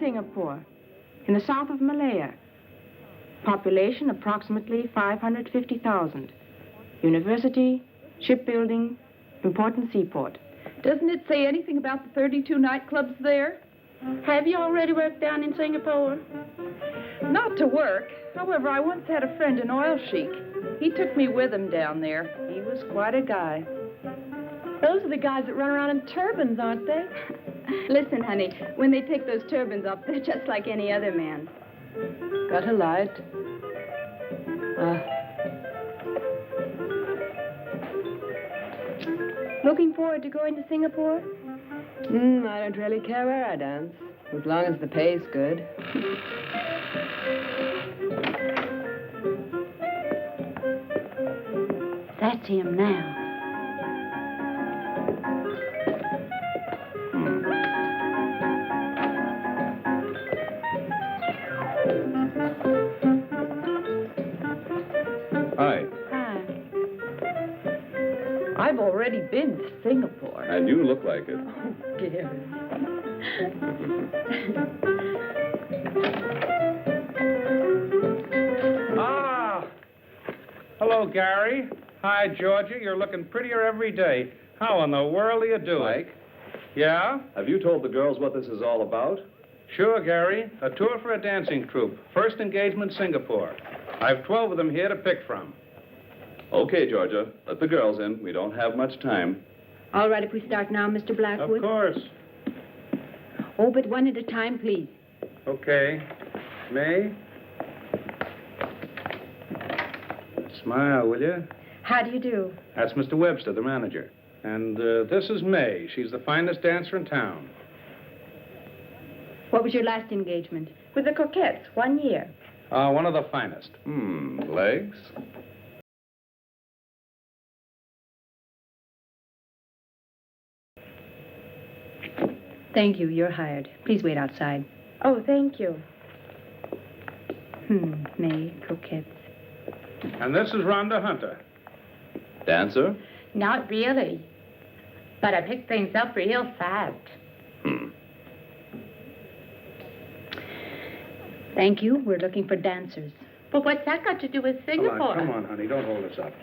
Singapore, in the south of Malaya. Population approximately 550,000. University, shipbuilding, important seaport. Doesn't it say anything about the 32 nightclubs there? Have you already worked down in Singapore? Not to work. However, I once had a friend, an oil sheik. He took me with him down there. He was quite a guy. Those are the guys that run around in turbans, aren't they? Listen, honey, when they take those turbans off, they're just like any other man. Got a light? Looking forward to going to Singapore? I don't really care where I dance, as long as the pay's good. That's him now. Hi. Hi. I've already been to Singapore. And you look like it. Oh, dear. Hello, Gary. Hi, Georgia. You're looking prettier every day. How in the world are you doing? Mike? Yeah? Have you told the girls what this is all about? Sure, Gary. A tour for a dancing troupe. First engagement, Singapore. I've 12 of them here to pick from. Okay, Georgia. Let the girls in. We don't have much time. All right, if we start now, Mr. Blackwood? Of course. Oh, but one at a time, please. Okay. May? Smile, will you? How do you do? That's Mr. Webster, the manager. And this is May. She's the finest dancer in town. What was your last engagement? With the Coquettes, 1 year. One of the finest. Legs? Thank you. You're hired. Please wait outside. Oh, thank you. May, coquettes. And this is Rhonda Hunter. Dancer? Not really. But I picked things up real fast. Thank you. We're looking for dancers. But what's that got to do with Singapore? Come on, honey. Don't hold us up.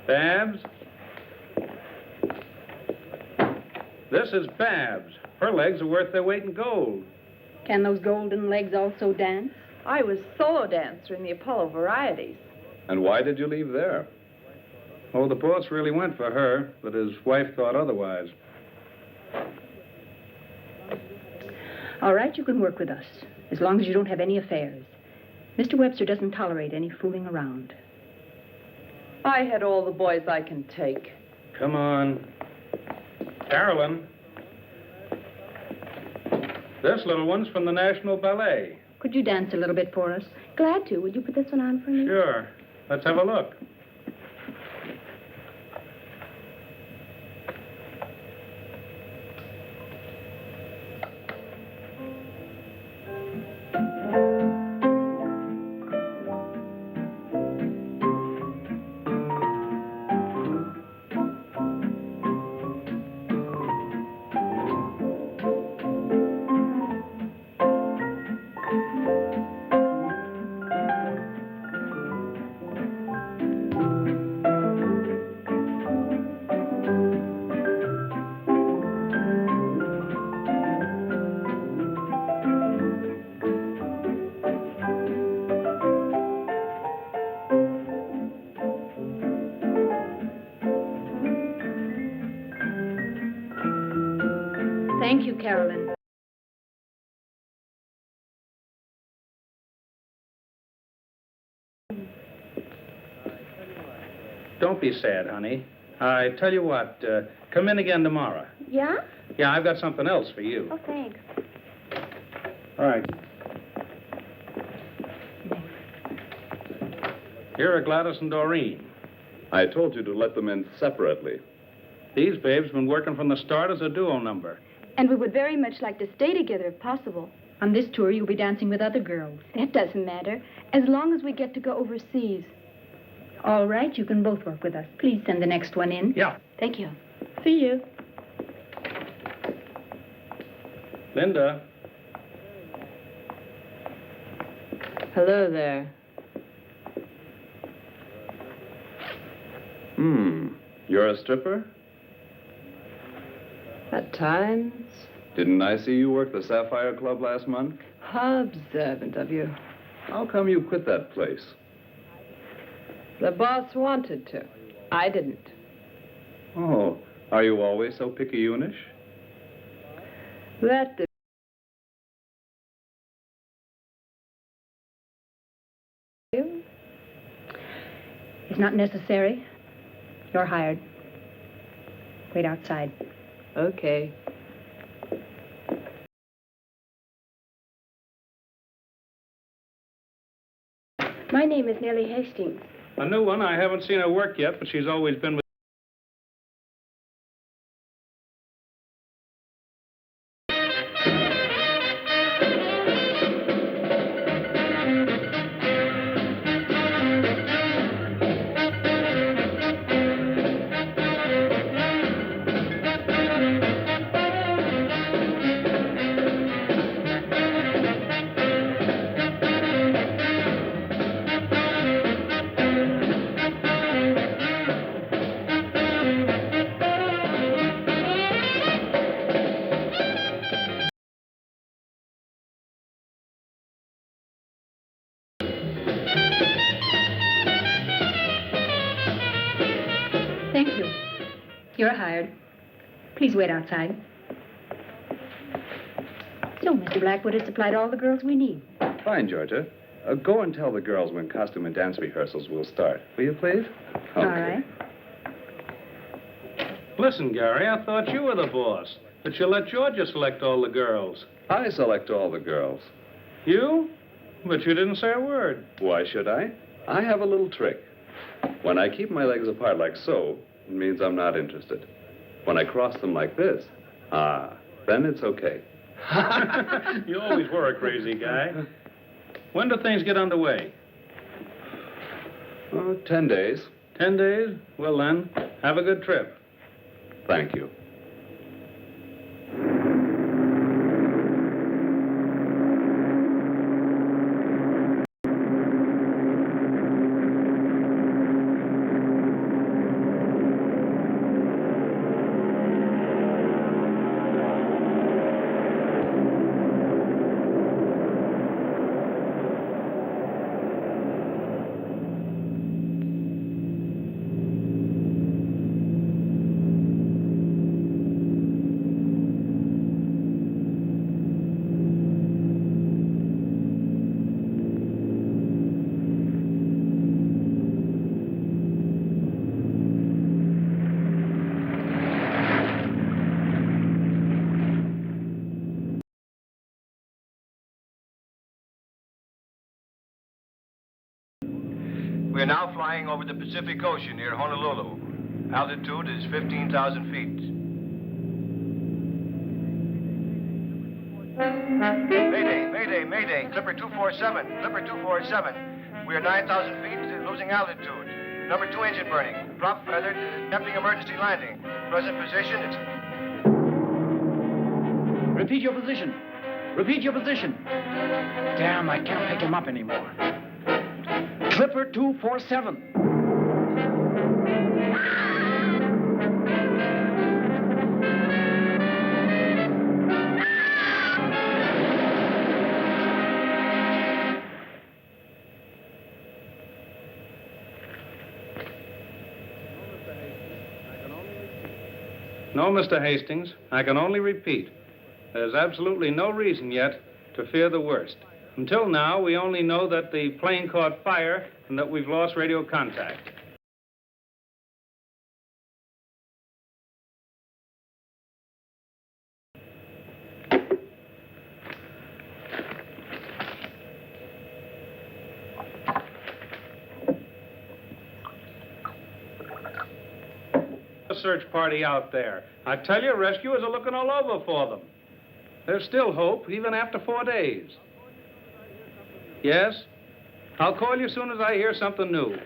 Babs? This is Babs. Her legs are worth their weight in gold. Can those golden legs also dance? I was solo dancer in the Apollo Varieties. And why did you leave there? Oh, the boss really went for her, but his wife thought otherwise. All right, you can work with us, as long as you don't have any affairs. Mr. Webster doesn't tolerate any fooling around. I had all the boys I can take. Come on. Carolyn. This little one's from the National Ballet. Could you dance a little bit for us? Glad to. Would you put this one on for me? Sure. Let's have a look. Thank you, Carolyn. Don't be sad, honey. I tell you what, come in again tomorrow. Yeah? Yeah, I've got something else for you. Oh, thanks. All right. Here are Gladys and Doreen. I told you to let them in separately. These babes have been working from the start as a duo number. And we would very much like to stay together if possible. On this tour, you'll be dancing with other girls. That doesn't matter, as long as we get to go overseas. All right, you can both work with us. Please send the next one in. Yeah. Thank you. See you. Linda. Hello there. You're a stripper? At times. Didn't I see you work the Sapphire Club last month? How observant of you. How come you quit that place? The boss wanted to. I didn't. Oh, are you always so picayunish? That did. It's not necessary. You're hired. Wait outside. Okay. My name is Nellie Hastings. A new one. I haven't seen her work yet, but she's always been with... Thank you. You're hired. Please wait outside. So, Mr. Blackwood has supplied all the girls we need. Fine, Georgia. Go and tell the girls when costume and dance rehearsals will start. Will you, please? All right. Listen, Gary, I thought you were the boss. That you let Georgia select all the girls. I select all the girls. You? But you didn't say a word. Why should I? I have a little trick. When I keep my legs apart like so, it means I'm not interested. When I cross them like this, then it's okay. You always were a crazy guy. When do things get underway? Oh, 10 days. 10 days? Well, then, have a good trip. Thank you. We are now flying over the Pacific Ocean near Honolulu. Altitude is 15,000 feet. Mayday, mayday, mayday. Clipper 247, Clipper 247. We are 9,000 feet, losing altitude. Number 2 engine burning. Prop feathered, attempting emergency landing. Present position, it's... Repeat your position. Repeat your position. Damn, I can't pick him up anymore. Clipper 247. No, Mr. Hastings, I can only repeat. There's absolutely no reason yet to fear the worst. Until now, we only know that the plane caught fire and that we've lost radio contact. A search party out there. I tell you, rescuers are looking all over for them. There's still hope, even after 4 days. Yes? I'll call you as soon as I hear something new.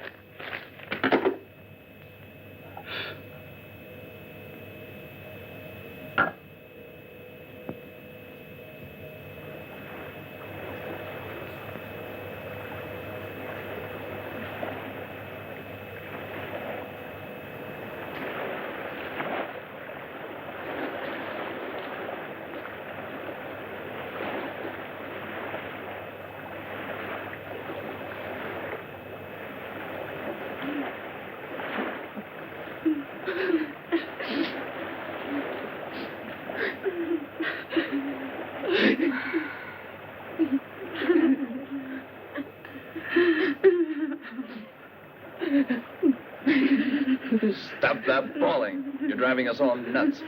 Stop that bawling. You're driving us all nuts.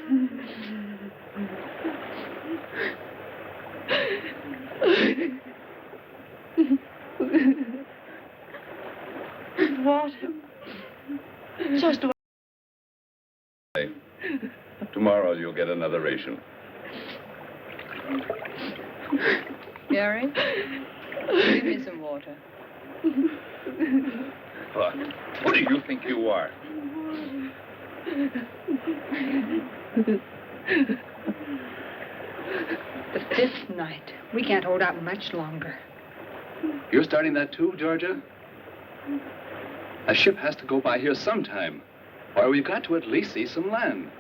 Water. Just water. Tomorrow you'll get another ration. Gary, give me some water. Who do you think you are? The fifth night. We can't hold out much longer. You're starting that too, Georgia? A ship has to go by here sometime, or we've got to at least see some land.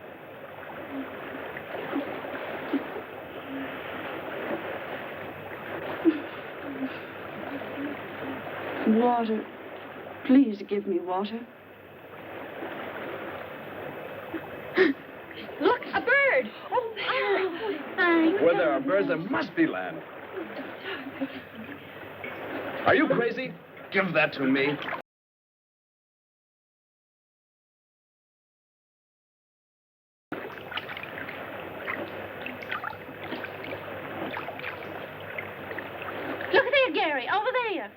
Water. Please give me water. Look, a bird. Oh, there. Thanks. Where there are birds, there must be land. Are you crazy? Give that to me. Look there, Gary, over there.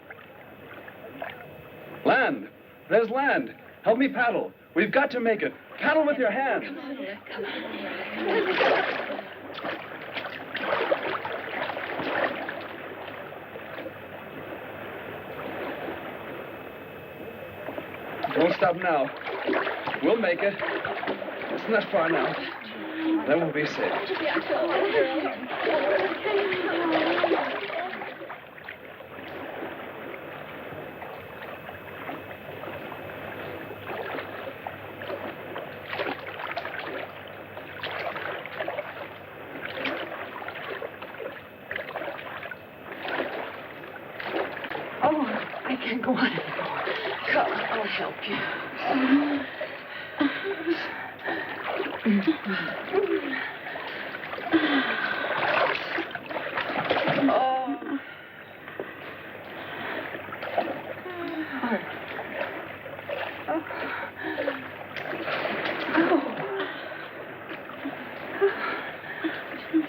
Land. There's land. Help me paddle. We've got to make it. Paddle with your hands. Don't stop now. We'll make it. It's not far now. Then we'll be safe. Oh, I can't go on anymore. Come, I'll help you. Oh.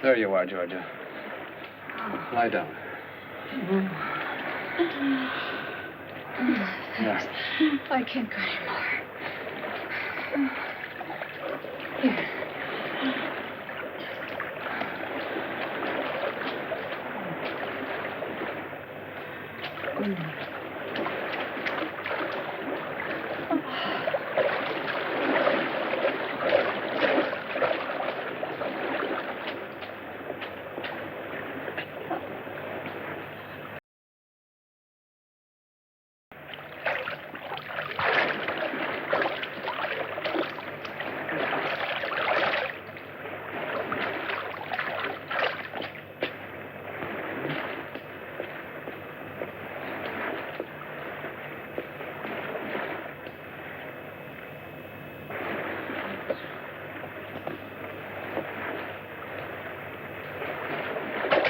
There you are, Georgia. Lie down. There. I can't go anymore. Here.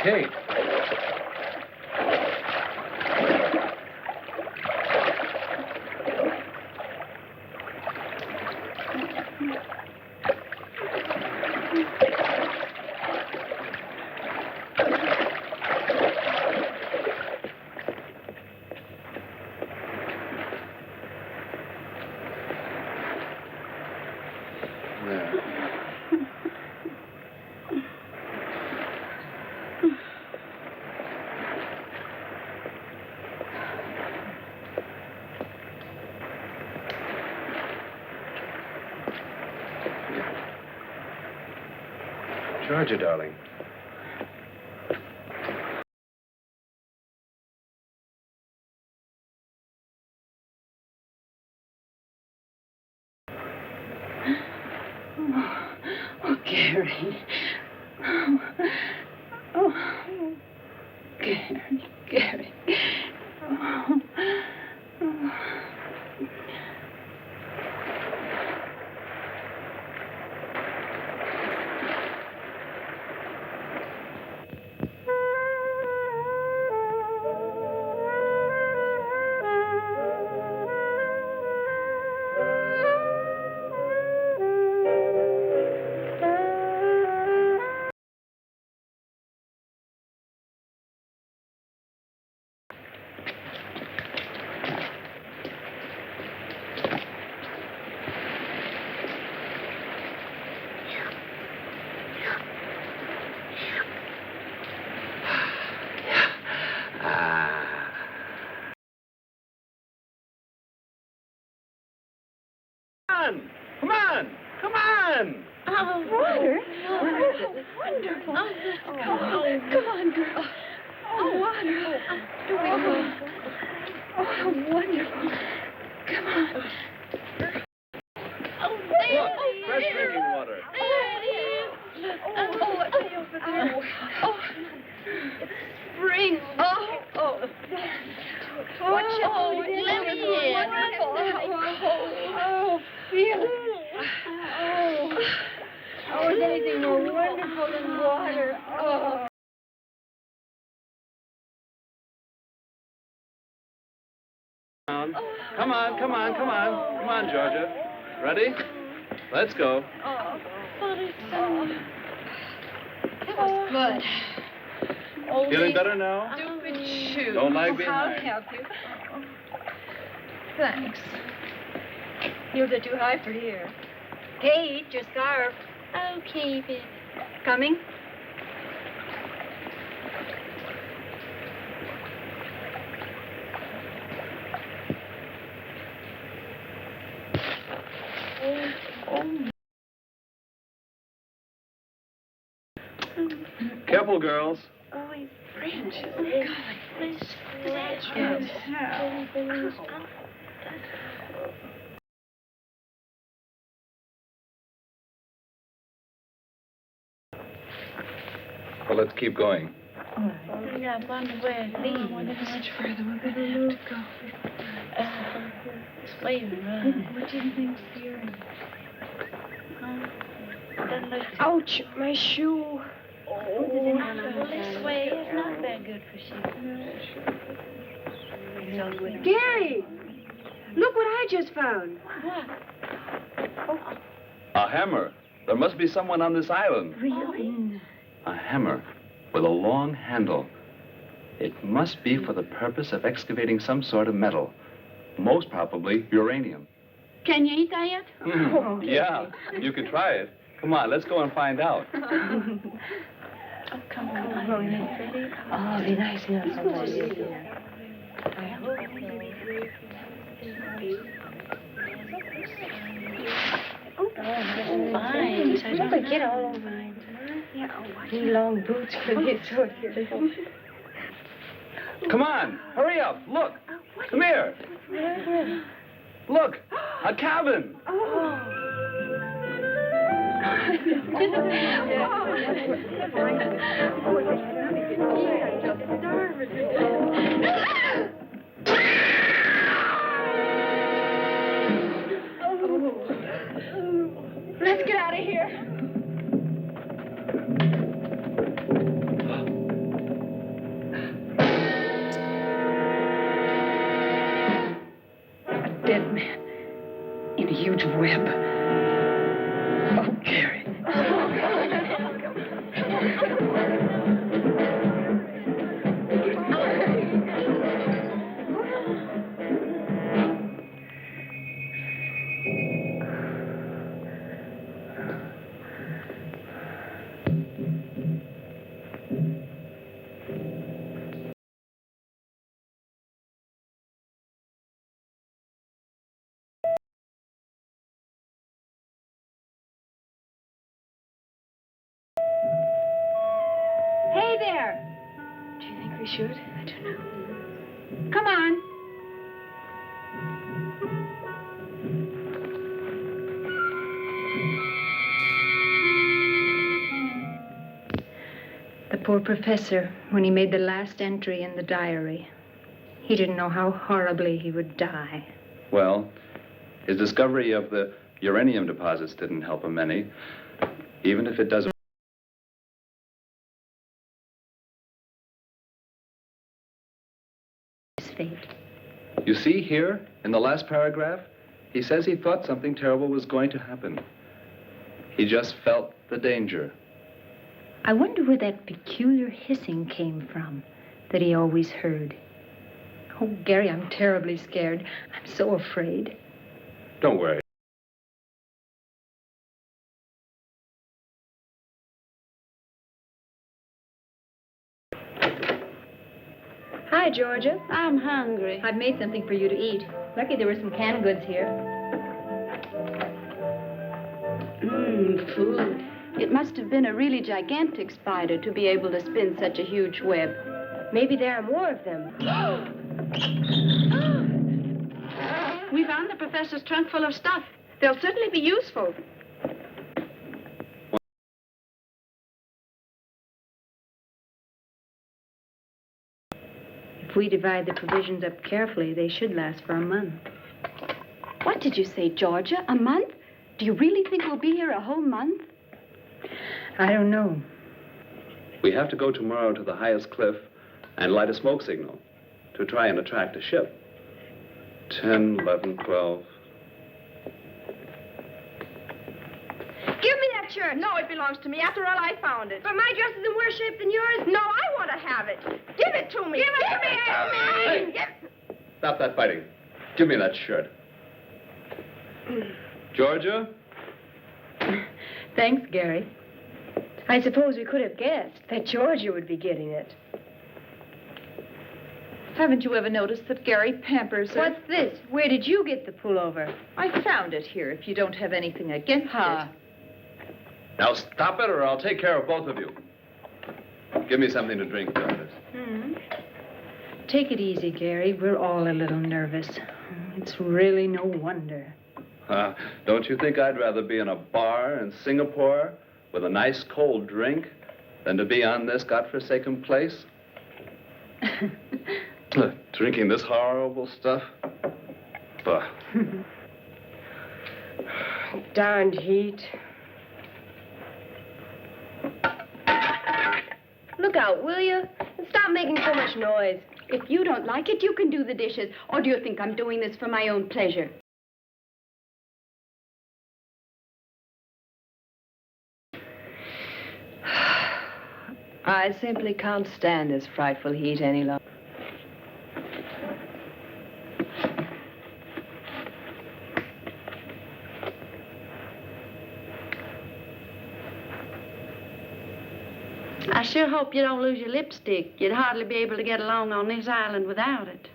Kate. Georgia, darling. Oh, Gary. Oh, Gary. Oh. on! Come on! Come on! Oh, water? Oh, wonderful. Come on, girl. Oh, water. Oh, how wonderful. Come on. Oh, Look, fresh drinking water. Over there. Oh, it's spring. Oh. What shall we do? Wonderful. How cold. Oh, feel it. Oh, is anything more wonderful than water? Oh. Come on, come on, come on. Come on, Georgia. Ready? Let's go. Oh, that was good. Oh, Feeling better now? stupid shoes. Don't lag I'll behind. help you. Thanks. Yours are too high for here. Kate, your scarf. Okay, baby. Coming? Careful, girls. Always branches. Well, let's keep going. Yeah, I wonder where it leads. I wonder how much further we're going to have to go. This way we run. What do you think's here? Doesn't look Ouch, my shoe. this way. It's not very good for sheep. Gary, look what I just found. A hammer. There must be someone on this island. Really? A hammer with a long handle. It must be for the purpose of excavating some sort of metal. Most probably uranium. Can you eat that yet? Yeah, you can try it. Come on, let's go and find out. Oh, come on. Oh, it'd be nice enough. Fine. Don't forget all over mine. Yeah, need long boots for this sort of. Come on, hurry up. Look. Come here. Look, a cabin. Let's get out of here. A dead man in a huge web. Oh, Gary. Hey there. Do you think we should? I don't know. Come on. The poor professor, when he made the last entry in the diary, he didn't know how horribly he would die. Well, his discovery of the uranium deposits didn't help him any, even if it doesn't. His fate. You see here, in the last paragraph, he says he thought something terrible was going to happen. He just felt the danger. I wonder where that peculiar hissing came from that he always heard. Oh, Gary, I'm terribly scared. I'm so afraid. Don't worry. Hi, Georgia. I'm hungry. I've made something for you to eat. Lucky there were some canned goods here. Food. It must have been a really gigantic spider to be able to spin such a huge web. Maybe there are more of them. We found the professor's trunk full of stuff. They'll certainly be useful. If we divide the provisions up carefully, they should last for a month. What did you say, Georgia? A month? Do you really think we'll be here a whole month? I don't know. We have to go tomorrow to the highest cliff and light a smoke signal to try and attract a ship. 10, 11, 12. Give me that shirt. No, it belongs to me. After all, I found it. But my dress is in worse shape than yours. No, I want to have it. Give it to me. Give it to me. Hey. Stop that fighting. Give me that shirt. Georgia? Thanks, Gary. I suppose we could have guessed that Georgia would be getting it. Haven't you ever noticed that Gary pampers her? What's this? Where did you get the pullover? I found it here, if you don't have anything against it. Now stop it or I'll take care of both of you. Give me something to drink, Jarvis. Take it easy, Gary. We're all a little nervous. It's really no wonder. Don't you think I'd rather be in a bar in Singapore with a nice cold drink than to be on this godforsaken place? Drinking this horrible stuff? Bah. Darned heat. Look out, will you? And stop making so much noise. If you don't like it, you can do the dishes. Or do you think I'm doing this for my own pleasure? I simply can't stand this frightful heat any longer. I sure hope you don't lose your lipstick. You'd hardly be able to get along on this island without it.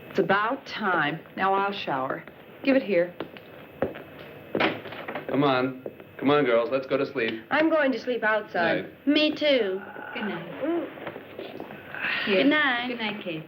It's about time. Now I'll shower. Give it here. Come on. Come on, girls. Let's go to sleep. I'm going to sleep outside. Night. Me too. Good night. Good night. Good night, Kate.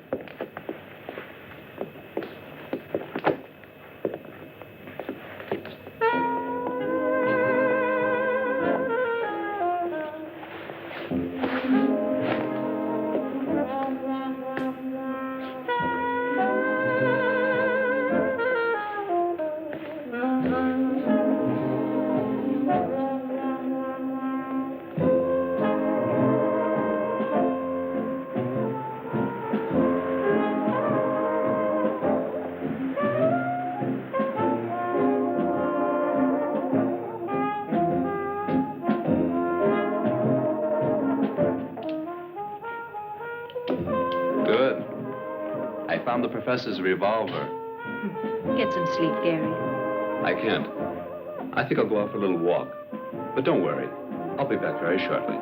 Good. I found the professor's revolver. Get some sleep, Gary. I can't. I think I'll go out for a little walk. But don't worry. I'll be back very shortly.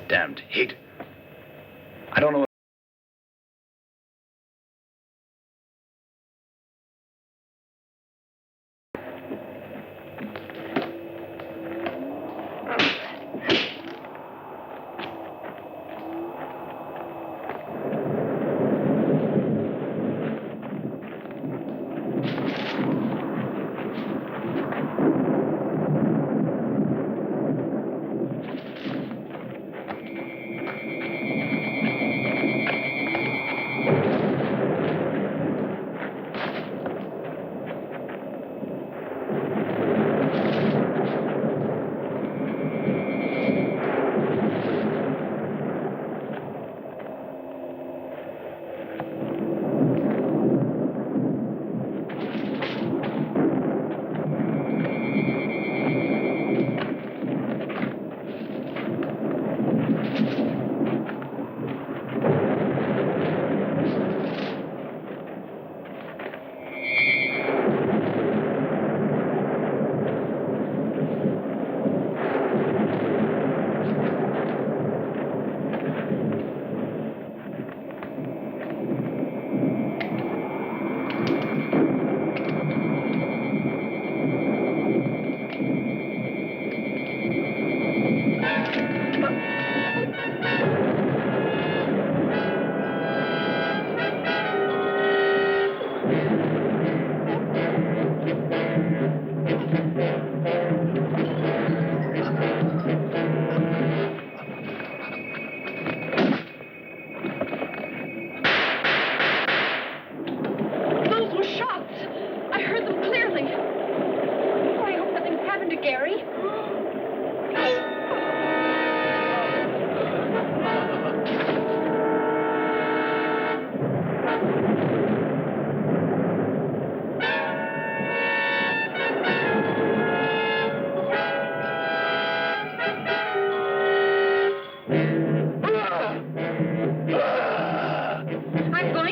Damned heat. I don't know.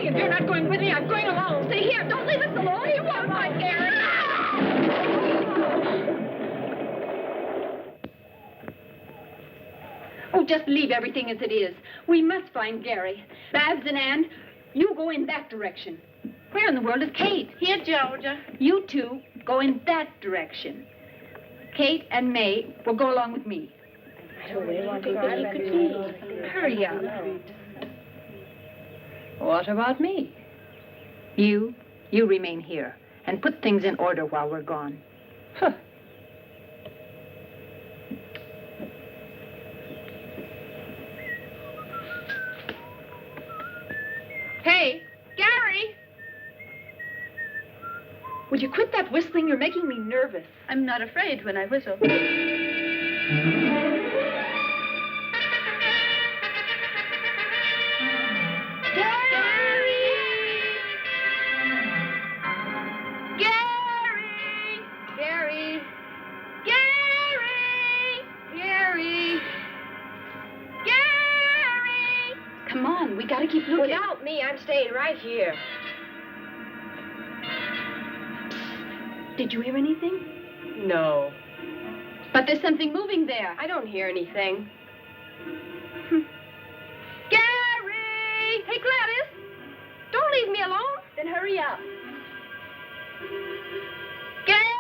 If you're not going with me, I'm going alone. Stay here. Don't leave us alone. He won't, my Gary. Oh, just leave everything as it is. We must find Gary. Babs and Ann, you go in that direction. Where in the world is Kate? Here, Georgia. You two go in that direction. Kate and May will go along with me. Hurry up. What about me? You remain here and put things in order while we're gone. Huh. Hey, Gary! Would you quit that whistling? You're making me nervous. I'm not afraid when I whistle. Come on, we gotta keep looking. Without me, I'm staying right here. Did you hear anything? No. But there's something moving there. I don't hear anything. Gary! Hey, Gladys! Don't leave me alone. Then hurry up. Gary!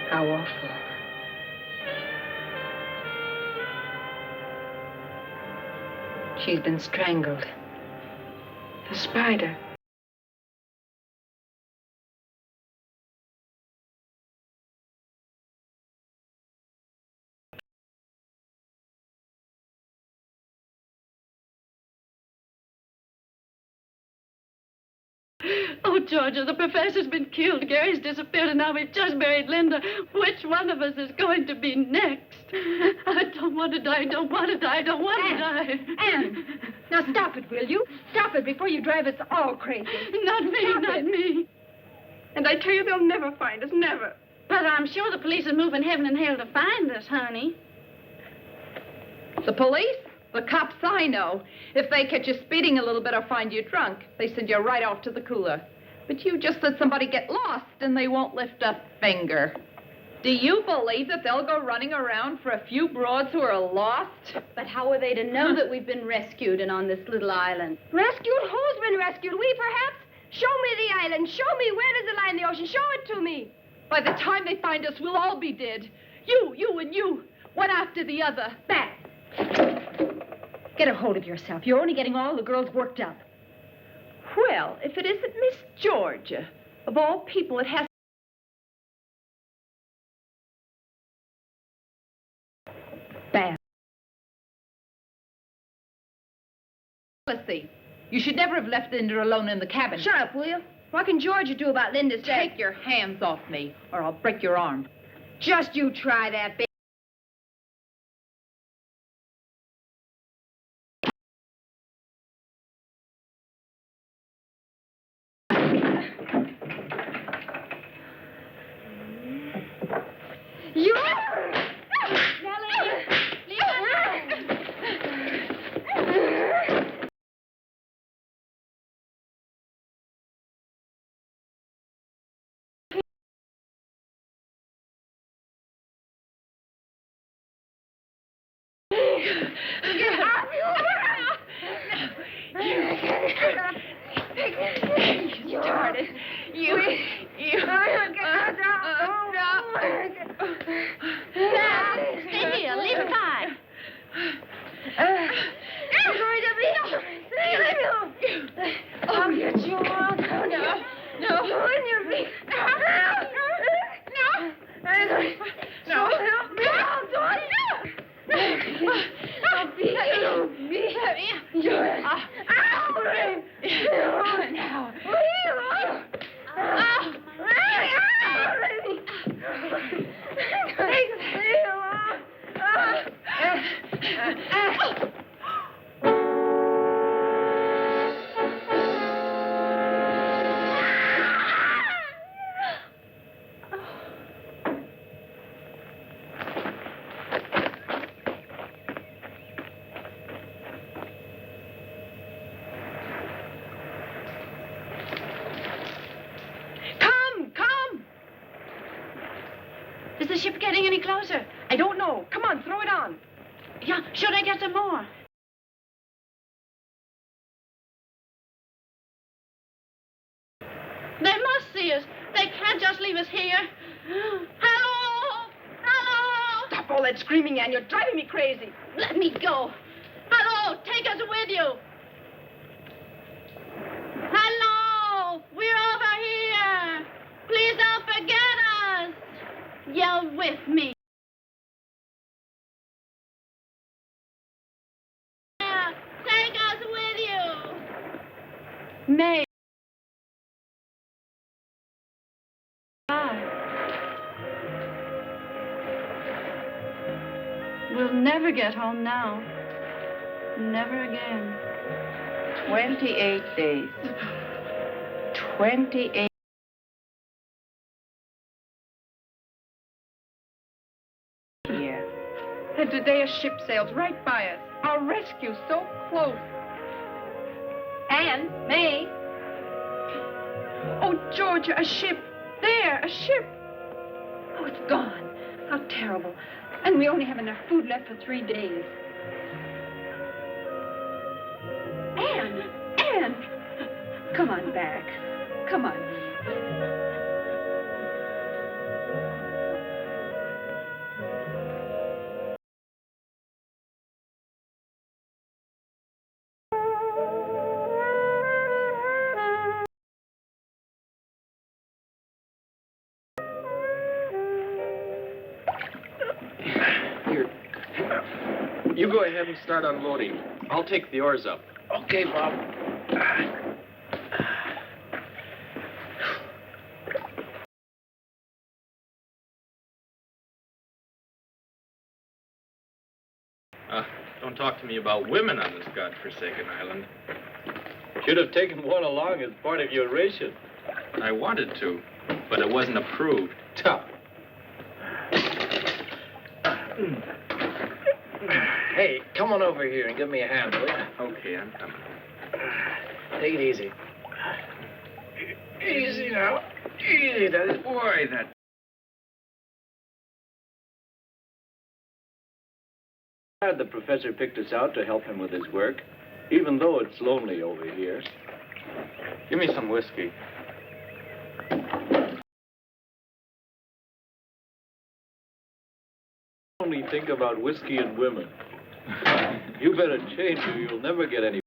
How awful. She's been strangled. The spider. Oh, Georgia, the professor's been killed. Gary's disappeared, and now we've just buried Linda. Which one of us is going to be next? I don't want to die, don't want to die, don't want to die. Anne, now stop it, will you? Stop it before you drive us all crazy. Not me, Stop not it. me. And I tell you, they'll never find us, never. But I'm sure the police are moving heaven and hell to find us, honey. The police? The cops I know. If they catch you speeding a little bit or find you drunk, they send you right off to the cooler. But you just let somebody get lost and they won't lift a finger. Do you believe that they'll go running around for a few broads who are lost? But how are they to know that we've been rescued and on this little island? Rescued? Who's been rescued? We, perhaps? Show me the island. Show me where does it lie in the ocean. Show it to me. By the time they find us, we'll all be dead. You, and you. One after the other. Back. Get a hold of yourself. You're only getting all the girls worked up. Well, if it isn't Miss Georgia. Of all people, it has... Bad. Policy. You should never have left Linda alone in the cabin. Shut up, will you? What can Georgia do about Linda's death? Take your hands off me, or I'll break your arm. Just you try that, baby. You... You started. You. Stay here, leave it high. I'll get you all. No. Is the ship getting any closer? I don't know. Come on, throw it on. Yeah, should I get some more? They must see us. They can't just leave us here. Hello! Hello! Stop all that screaming, Anne. You're driving me crazy. Let me go. Hello! Take us with you. Hello! We're over here. Please don't forget us. You're with me. Take us with you. May. We'll never get home now. Never again. 28 days. 28. Here. And today a ship sails right by us. Our rescue so close. Anne, May. Oh, Georgia, a ship. There, a ship. Oh, it's gone. How terrible. And we only have enough food left for 3 days. Anne! Come on back. Come on. You go ahead and start unloading. I'll take the oars up. Okay, Bob. Don't talk to me about women on this godforsaken island. Should have taken one along as part of your ration. I wanted to, but it wasn't approved. Tough. Hey, come on over here and give me a hand, will you? Okay, I'm coming. Take it easy. Easy now. Easy, that is. Boy, that... Glad the professor picked us out to help him with his work, even though it's lonely over here. Give me some whiskey. Only think about whiskey and women. You better change or you'll never get any.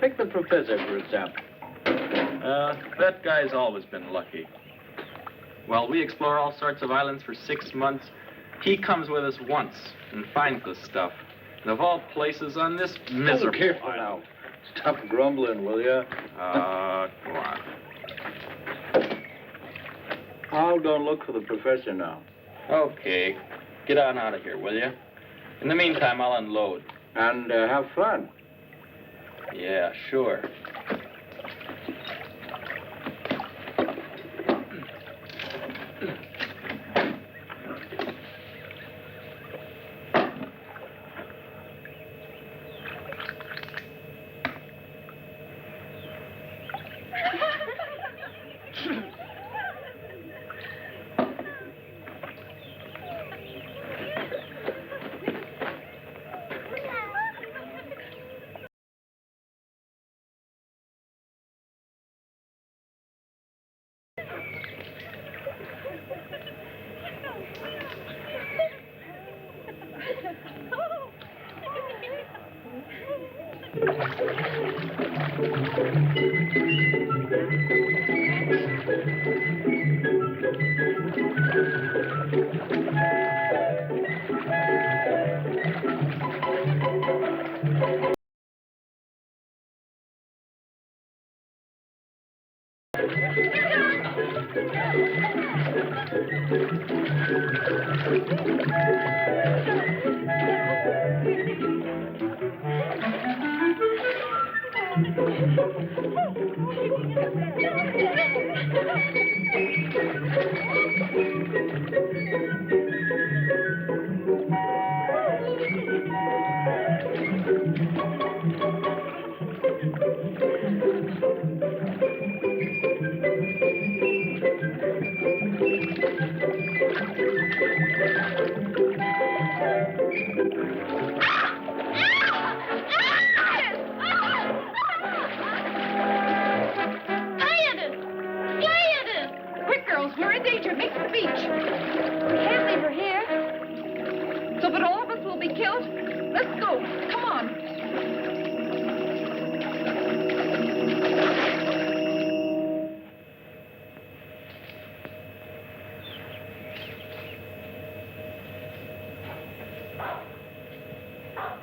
Take the professor for example. That guy's always been lucky. While we explore all sorts of islands for 6 months, he comes with us once and finds the stuff. And of all places on this miserable... Oh, careful now. Stop grumbling, will you? Go on. I'll go look for the professor now. Okay. Get on out of here, will you? In the meantime, I'll unload. And have fun. Yeah, sure.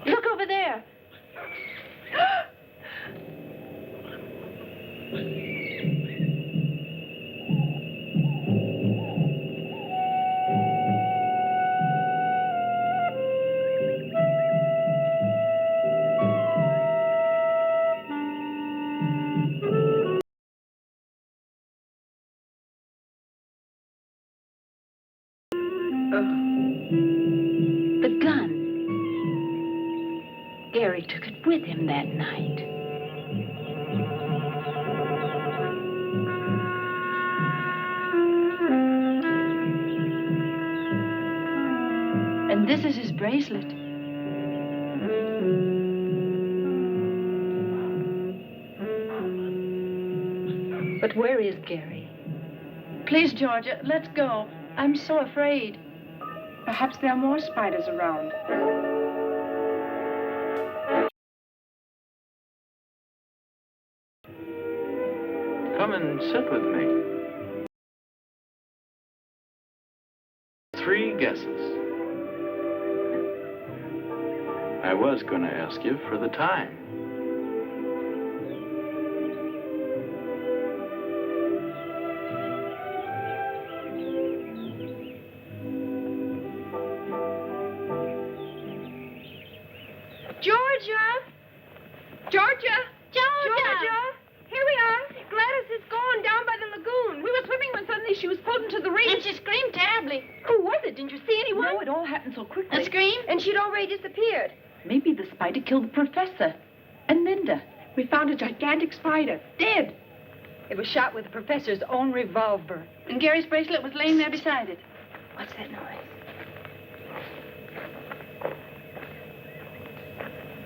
Look over there. The gun. Gary took it with him that night. And this is his bracelet. But where is Gary? Please, Georgia, let's go. I'm so afraid. Perhaps there are more spiders around. Come and sit with me. glasses. I was going to ask you for the time. Georgia! Georgia! Georgia! Here we are. Gladys is gone down by the lagoon. We were swimming when suddenly she was pulled into the reef. And she screamed terribly. Who was it? Didn't you see anyone? No, it all happened so quickly. A scream? And she'd already disappeared. Maybe the spider killed the professor. And Linda. We found a gigantic spider, dead. It was shot with the professor's own revolver. And Gary's bracelet was laying there beside it. What's that noise?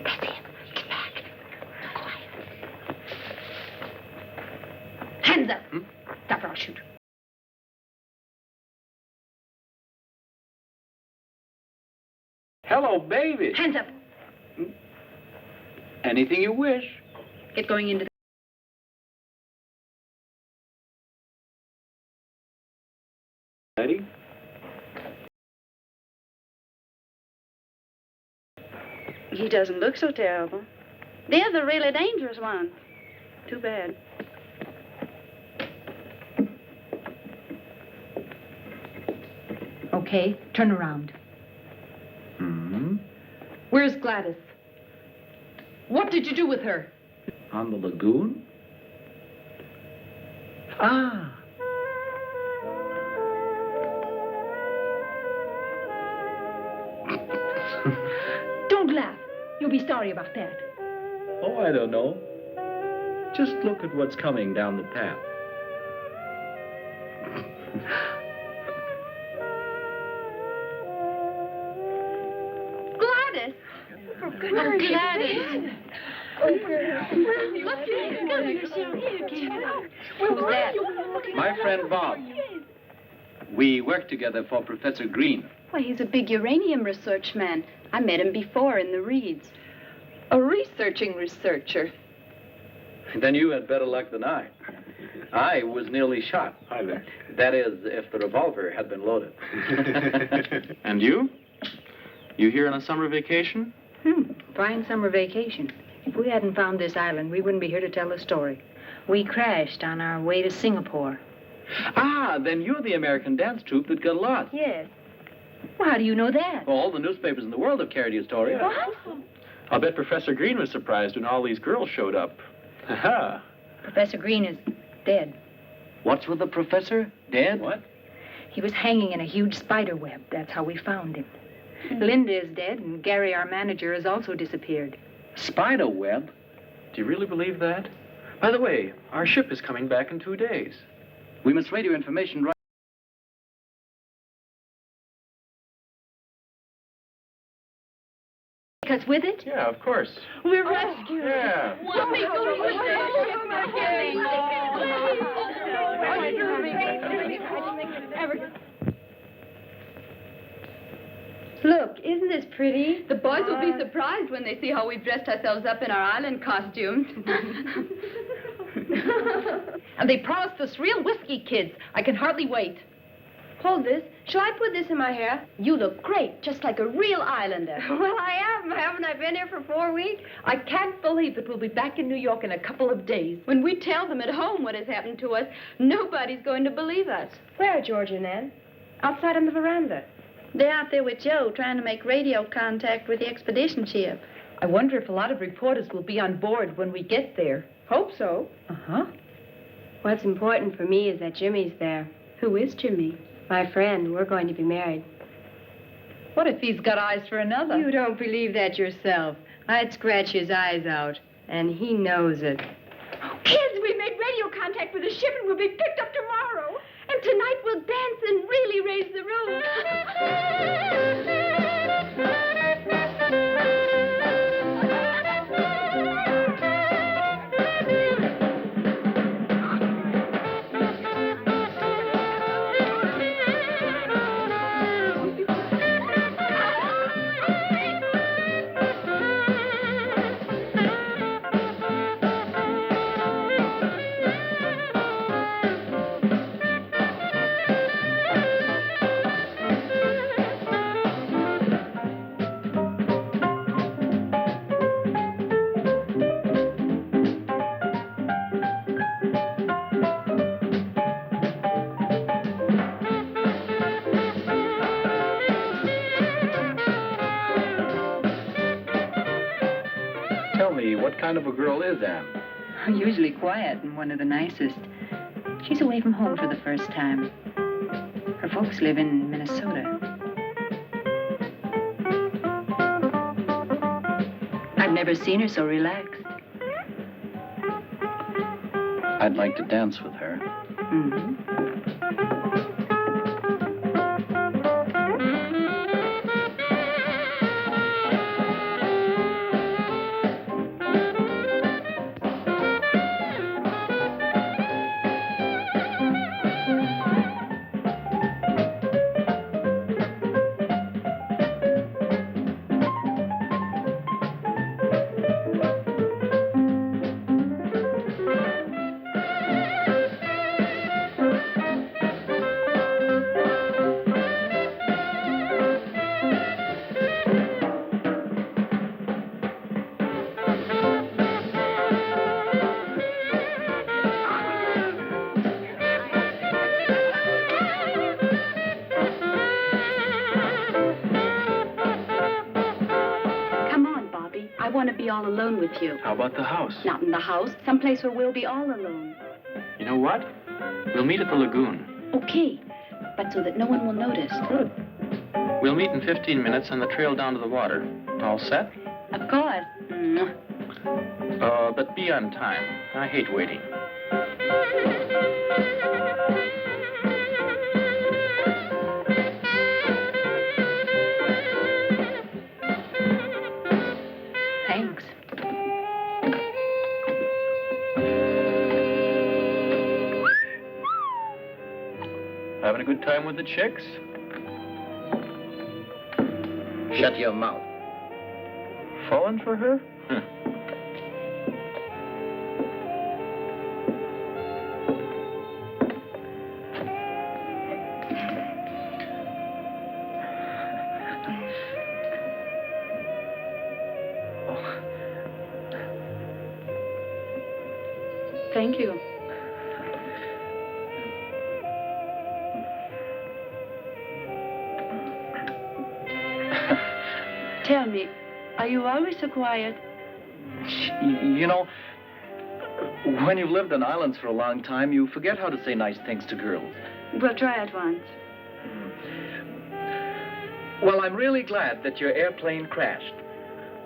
That's him. Get back. Be quiet. Hands up. Stop or I'll shoot. Hello, baby. Hands up. Anything you wish. Get going into the... Ready? He doesn't look so terrible. They're the really dangerous ones. Too bad. Okay, turn around. Where's Gladys? What did you do with her? On the lagoon? Ah. Don't laugh. You'll be sorry about that. Oh, I don't know. Just look at what's coming down the path. Gladys! For goodness Gladys! Look Who's that? My friend Bob. We work together for Professor Green. Why, he's a big uranium research man. I met him before in the Reeds. A researching researcher. Then you had better luck than I. I was nearly shot. Hi there. That is, if the revolver had been loaded. And you? You here on a summer vacation? Fine summer vacation. If we hadn't found this island, we wouldn't be here to tell the story. We crashed on our way to Singapore. Ah, then you're the American dance troupe that got lost. Yes. Well, how do you know that? All the newspapers in the world have carried your story. What? I'll bet Professor Green was surprised when all these girls showed up. Ha-ha. Professor Green is dead. What's with the professor? Dead? What? He was hanging in a huge spider web. That's how we found him. Linda is dead, and Gary, our manager, has also disappeared. Spider web? Do you really believe that? By the way, our ship is coming back in 2 days. We must radio information right. Because with it? Yeah, of course. We're rescued. Yeah. Look, isn't this pretty? The boys will be surprised when they see how we've dressed ourselves up in our island costumes. And they promised us real whiskey kids. I can hardly wait. Hold this. Shall I put this in my hair? You look great, just like a real islander. Well, I am. Haven't I been here for 4 weeks? I can't believe it. We'll be back in New York in a couple of days. When we tell them at home what has happened to us, nobody's going to believe us. Where, George and Ann? Outside on the veranda. They're out there with Joe trying to make radio contact with the expedition ship. I wonder if a lot of reporters will be on board when we get there. Hope so. Uh-huh. What's important for me is that Jimmy's there. Who is Jimmy? My friend. We're going to be married. What if he's got eyes for another? You don't believe that yourself. I'd scratch his eyes out, and he knows it. Kids, we made radio contact with the ship, and we'll be picked up tomorrow. And tonight we'll dance and really raise the roof. What kind of a girl is Anne? Usually quiet and one of the nicest. She's away from home for the first time. Her folks live in Minnesota. I've never seen her so relaxed. I'd like to dance with her. Mm-hmm. I want to be all alone with you. How about the house? Not in the house. Someplace where we'll be all alone. You know what? We'll meet at the lagoon. Okay, but so that no one will notice. Good. We'll meet in 15 minutes on the trail down to the water. All set? Of course. But be on time. I hate waiting. Thanks. Having a good time with the chicks? Shut your mouth. Falling for her? Thank you. Tell me, are you always so quiet? You know, when you've lived on islands for a long time, you forget how to say nice things to girls. We'll try it once. Well, I'm really glad that your airplane crashed.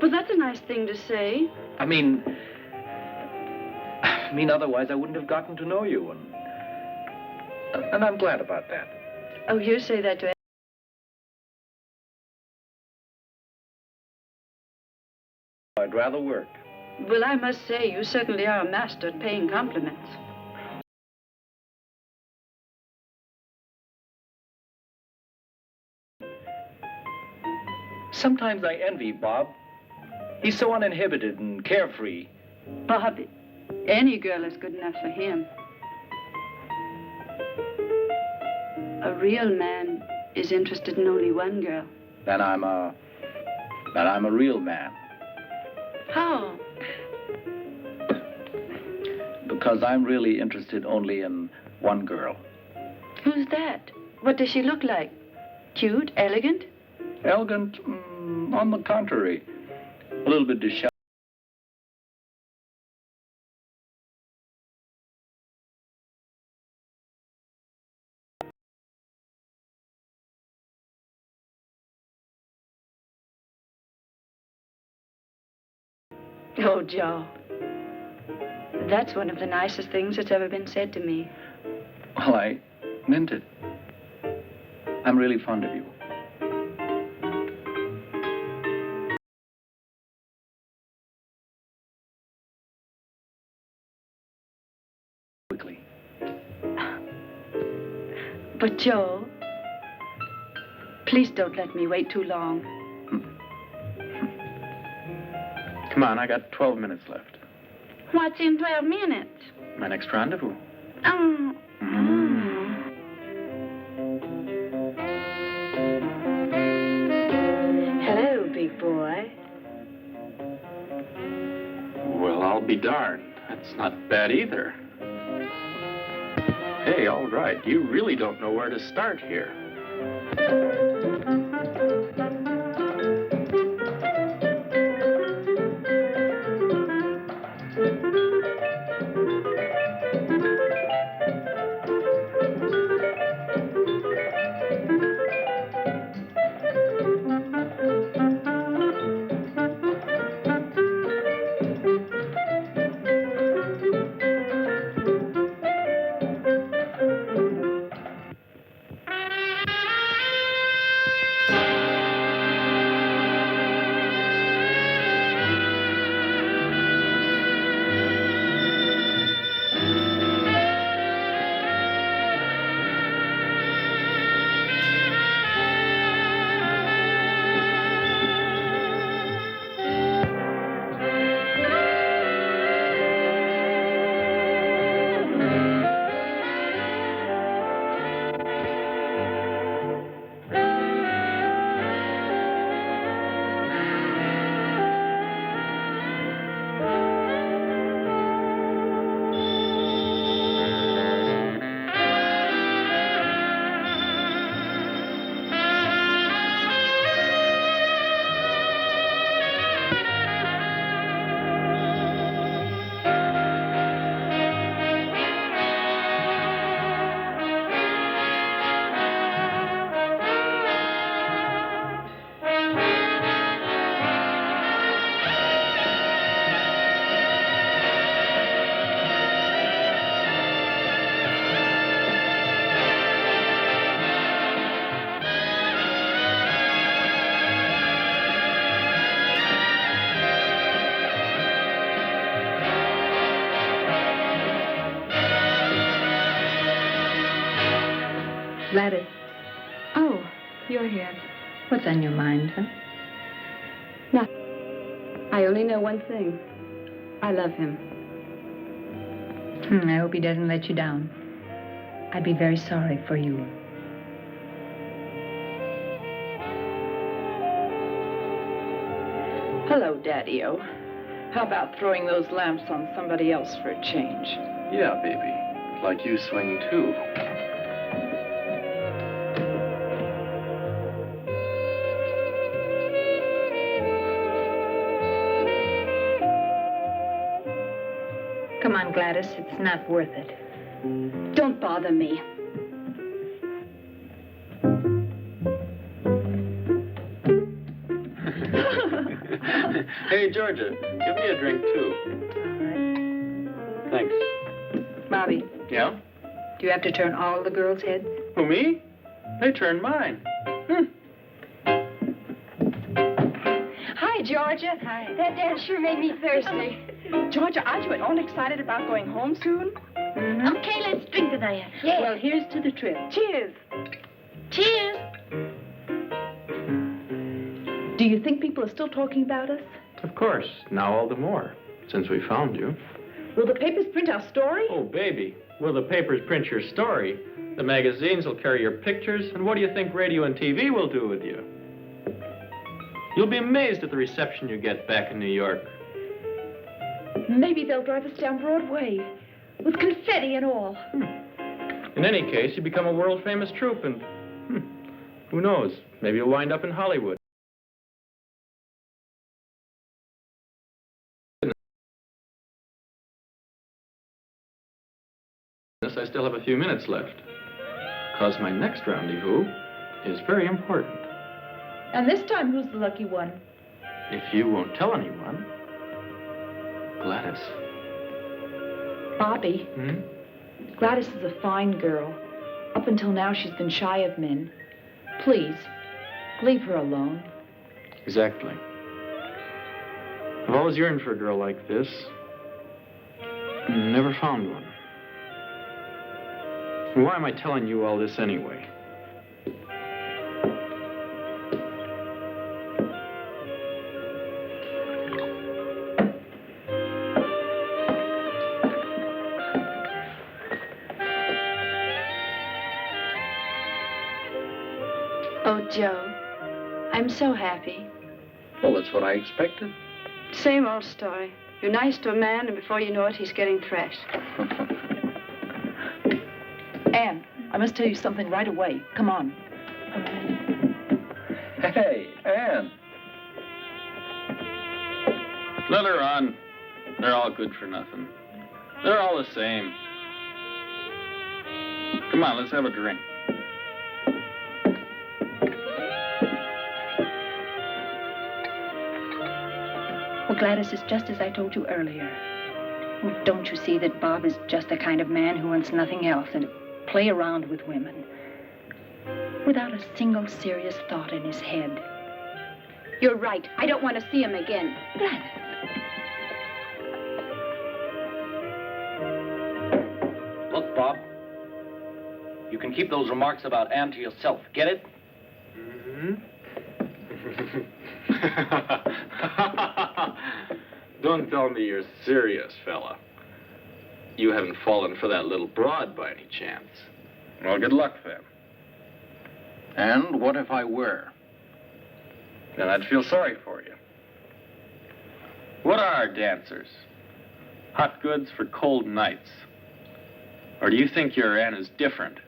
Well, that's a nice thing to say. I mean, otherwise I wouldn't have gotten to know you, and I'm glad about that. Oh, you say that to I'd rather work. Well, I must say, you certainly are a master at paying compliments. Sometimes I envy Bob. He's so uninhibited and carefree. Bobby, any girl is good enough for him. A real man is interested in only one girl. Then I'm a real man. How? Because I'm really interested only in one girl. Who's that? What does she look like? Cute? Elegant? Elegant? On the contrary. A little bit disheveled. Oh, Joe. That's one of the nicest things that's ever been said to me. Well, I meant it. I'm really fond of you. Quickly. But, Joe, please don't let me wait too long. Come on, I got 12 minutes left. What's in 12 minutes? My next rendezvous. Oh. Hello, big boy. Well, I'll be darned. That's not bad either. Hey, all right. You really don't know where to start here. Gladys, Oh, you're here. what's on your mind, huh? I only know one thing. I love him. I hope he doesn't let you down. I'd be very sorry for you. Hello, Daddy-O. How about throwing those lamps on somebody else for a change? Yeah, baby. Like you swing too. Come on, Gladys, it's not worth it. Don't bother me. Hey, Georgia, give me a drink too. Thanks. Bobby, Yeah? do you have to turn all the girls' heads? Who, me? They turned mine. Hi, Georgia. Hi. That dance sure made me thirsty. Georgia, aren't you at all excited about going home soon? Okay, let's drink to that. Well, here's to the trip. Cheers. Cheers. Do you think people are still talking about us? Of course. Now all the more, since we found you. Will the papers print our story? Oh, baby. Will the papers print your story? The magazines will carry your pictures, and what do you think radio and TV will do with you? You'll be amazed at the reception you get back in New York. Maybe they'll drive us down Broadway with confetti and all. In any case, you become a world-famous troupe, and who knows? Maybe you'll wind up in Hollywood. I still have a few minutes left, because my next rendezvous is very important. And this time, who's the lucky one? If you won't tell anyone, Gladys. Bobby. Gladys is a fine girl. Up until now, she's been shy of men. Please, leave her alone. Exactly. I've always yearned for a girl like this. And never found one. Why am I telling you all this anyway? Oh, Joe, I'm so happy. Well, that's what I expected. Same old story. You're nice to a man, and before you know it, he's getting thrashed. Anne, I must tell you something right away. Come on. Hey, Anne. Let her on. They're all good for nothing. They're all the same. Come on, let's have a drink. Well, Gladys, it's just as I told you earlier. Well, don't you see that Bob is just the kind of man who wants nothing else than to play around with women without a single serious thought in his head? You're right. I don't want to see him again. Gladys. Look, Bob. You can keep those remarks about Anne to yourself. Get it? Don't tell me you're serious, fella. You haven't fallen for that little broad by any chance. Well, good luck, then. And what if I were? Then I'd feel sorry for you. What are dancers? Hot goods for cold nights. Or do you think your Anne is different?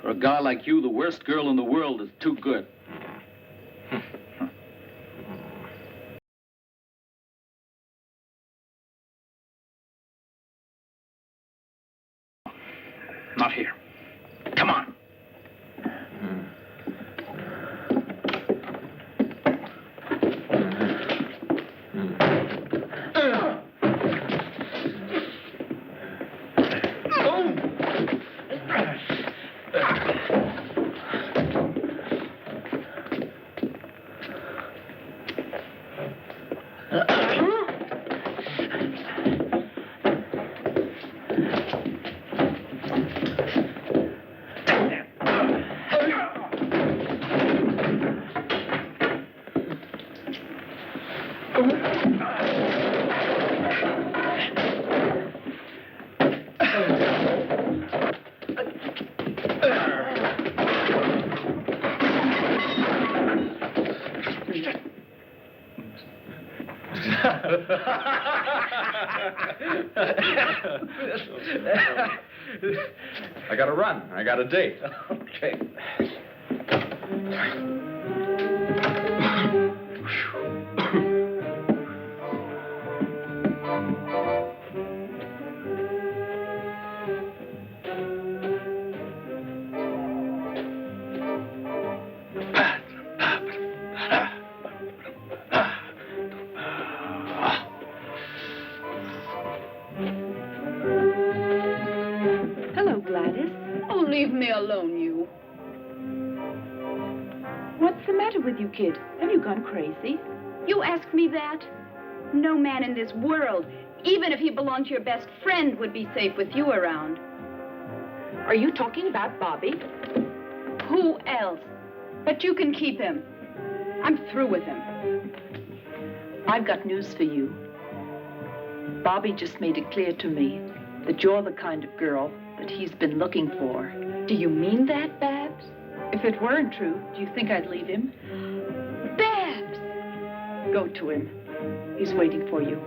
For a guy like you, the worst girl in the world is too good. Not here. Come on. I gotta run. I got a date. Okay. Hello, Gladys. Oh, leave me alone, you. What's the matter with you, kid? Have you gone crazy? You ask me that? No man in this world, even if he belonged to your best friend, would be safe with you around. Are you talking about Bobby? Who else? But you can keep him. I'm through with him. I've got news for you. Bobby just made it clear to me that you're the kind of girl that he's been looking for. Do you mean that, Babs? If it weren't true, do you think I'd leave him? Babs! Go to him. He's waiting for you.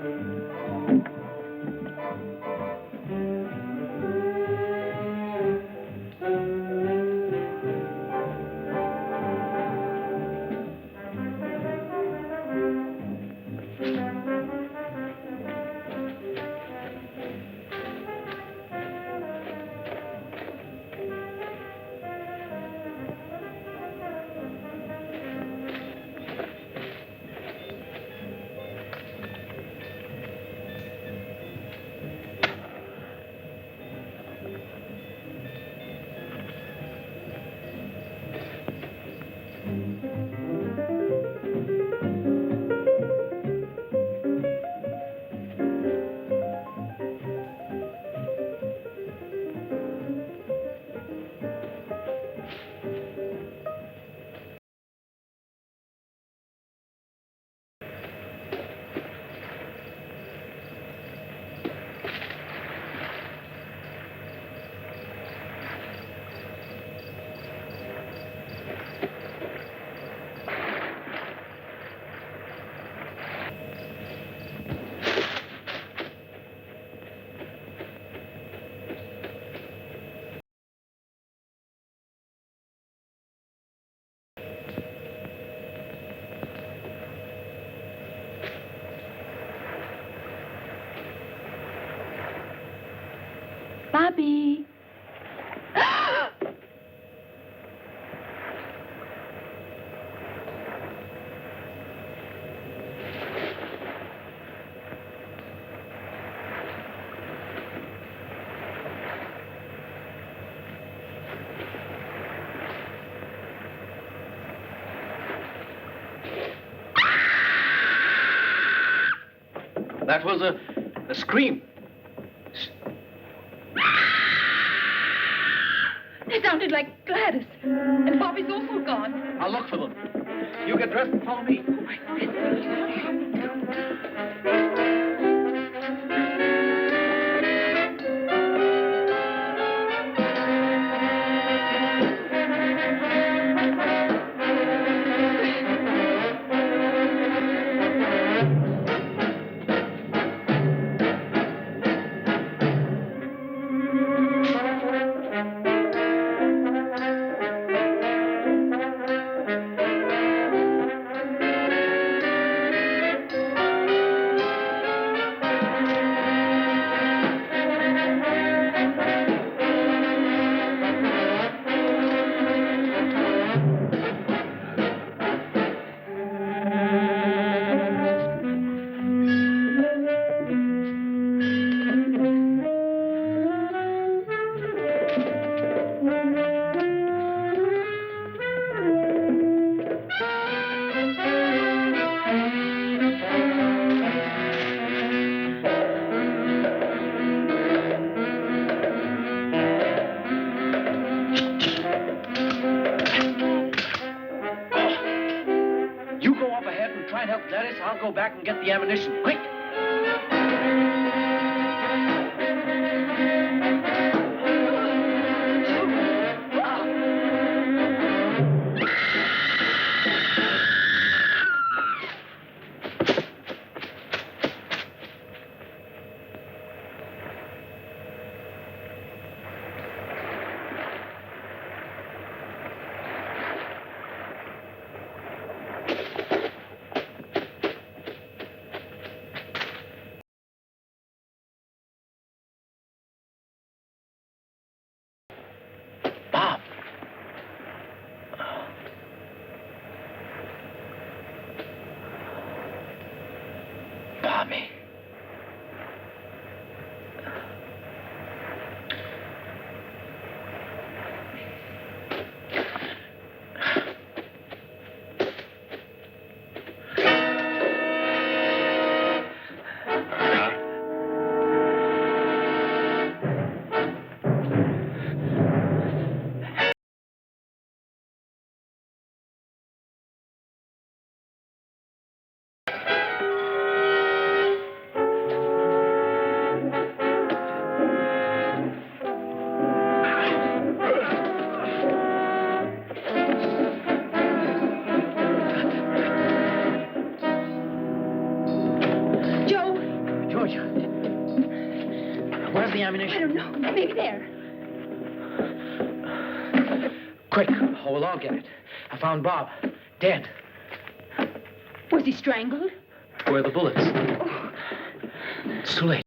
Bobby. That was a scream. They sounded like Gladys. And Bobby's also gone. I'll look for them. You get dressed and follow me. Gladys, I'll go back and get the ammunition. Quick! the I ammunition? don't know. Maybe there. Quick. Oh, we'll all get it. I found Bob. Dead. Was he strangled? Where are the bullets? It's too late.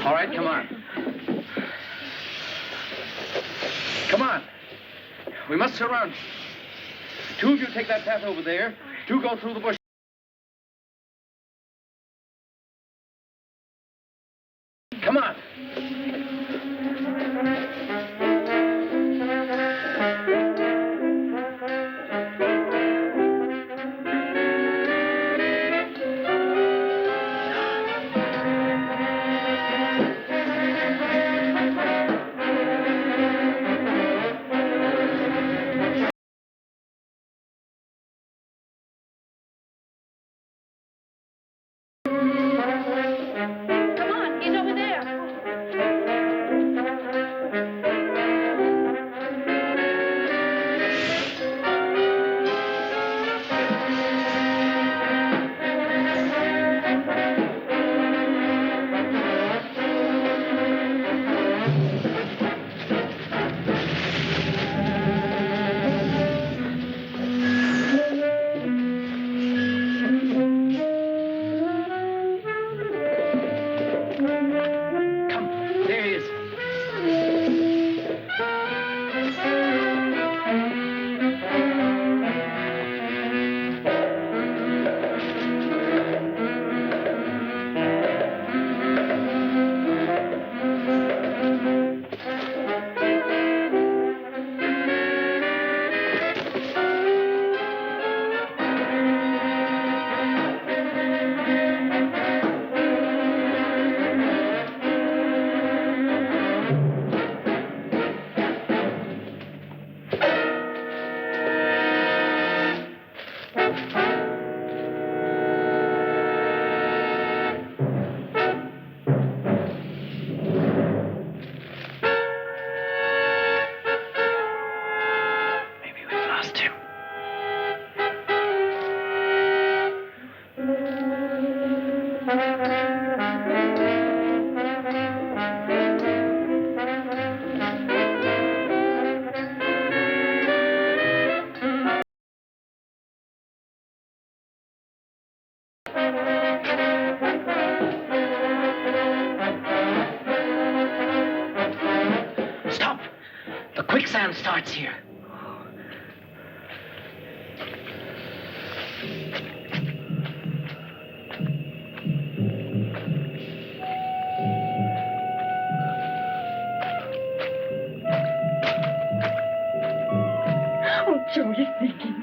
All right, come on. Come on. We must surround you. Two of you take that path over there. Two go through the bush. Come on. Come on, he's over there. There he is. Maybe we've lost him. Stop! The quicksand starts here. Oh, Joe, you're thinking.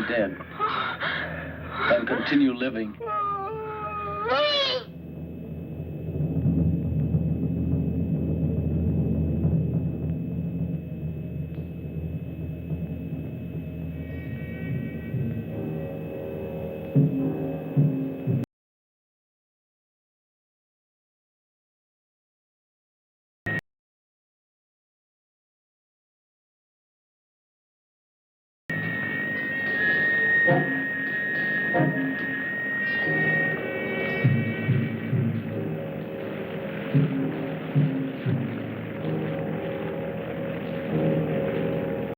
the dead and continue living.